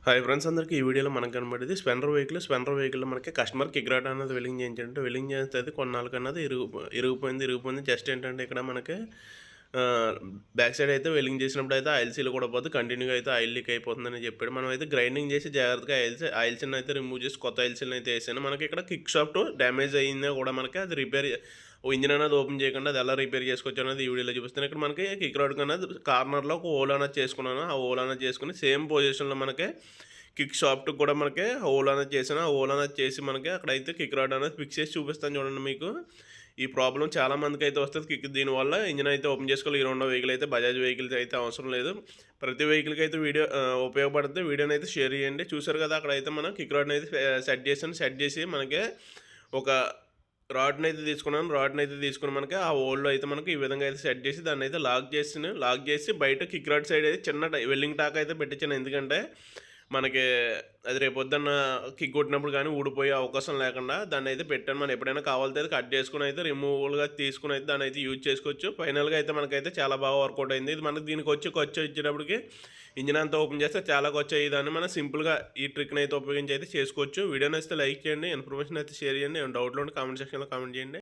Hi friends అందరికీ ఈ వీడియోలో మనకు కనబడేది స్పెండర్ వెహికల్ మనకి కస్టమర్ కిక్ రాడ్ అనేది వెల్డింగ్ చేయించంటే వెల్డింగ్ చేస్తే అది కొన్నాళ్ళకి అన్నది ఇరిగిపోయింది జస్ట్ ఏంటంటే ఇక్కడ మనకి బ్యాక్ సైడ్ అయితే వెల్డింగ్ చేసినప్పుడు అయితే ఆయిల్ సీల్ కూడా పోతే కంటిన్యూగా అయితే ఆయిల్ లీక్ అయిపోతుందని చెప్పాడు. మనం అయితే గ్రైండింగ్ చేసి జాగ్రత్తగా ఆయిల్ సీల్ని అయితే రిమూవ్ చేసి కొత్త ఆయిల్ సీల్ని అయితే వేసాను. మనకి ఇక్కడ కిక్ షాఫ్ట్ డ్యామేజ్ అయిందో కూడా మనకి అది ఇంజిన్ అనేది ఓపెన్ చేయకుండా అది ఎలా రిపేర్ చేసుకోవచ్చు అనేది ఈ వీడియోలో చూపిస్తాను. ఇక్కడ మనకి కిక్ రాడ్ కన్నా కార్నర్లో ఒక హోల్ అనేది చేసుకున్నాను. ఆ హోల్ అనేది చేసుకుని సేమ్ పొజిషన్లో మనకి కిక్ షాఫ్ట్కి కూడా మనకి హోల్ అనేది చేసాను. ఆ హోల్ అనేది చేసి మనకి అక్కడైతే కిక్ రాడ్ అనేది ఫిక్స్ చేసి చూపిస్తాను చూడండి. మీకు ఈ ప్రాబ్లం చాలా మందికి అయితే వస్తుంది. దీనివల్ల ఇంజిన్ అయితే ఓపెన్ చేసుకోవాలి. ఈ రెండో వెహికల్ అయితే బజాజ్ వెహికల్స్ అయితే అవసరం లేదు. ప్రతి వెహికల్కి అయితే వీడియో ఉపయోగపడుతుంది. వీడియోని అయితే షేర్ చేయండి. చూసారు కదా, అక్కడైతే మనం కిక్ రాడ్ని అయితే సెట్ చేసి మనకి ఒక రాడ్ని అయితే తీసుకుని మనకి ఆ హోల్లో అయితే మనకి ఈ విధంగా అయితే సెట్ చేసి దాన్ని అయితే లాక్ చేసి బయట కిక్ రాడ్ సైడ్ అయితే చిన్న వెల్డింగ్ టాక్ అయితే పెట్టించాను. ఎందుకంటే మనకి అది రేపొద్దున్న కిక్ కొట్టినప్పుడు కానీ ఊడిపోయే అవకాశం లేకుండా దాన్ని అయితే పెట్టాను. మనం ఎప్పుడైనా కావాలితే కట్ చేసుకుని అయితే రిమూవల్గా తీసుకుని అయితే దాన్ని అయితే యూజ్ చేసుకోవచ్చు. ఫైనల్గా అయితే మనకైతే చాలా బాగా వర్కౌట్ అయింది. ఇది మనకి దీనికి ఖర్చు ఇచ్చేటప్పటికి ఇంజిన్ అంతా ఓపెన్ చేస్తే చాలా ఖర్చు అయ్యేదాన్ని మనం సింపుల్గా ఈ ట్రిక్ని అయితే ఉపయోగించి అయితే చేసుకోవచ్చు. వీడియోని అయితే లైక్ చేయండి, ఇన్ఫర్మేషన్ అయితే షేర్ చేయండి. డౌట్లు ఉంటే కామెంట్ సెక్షన్లో కామెంట్ చేయండి.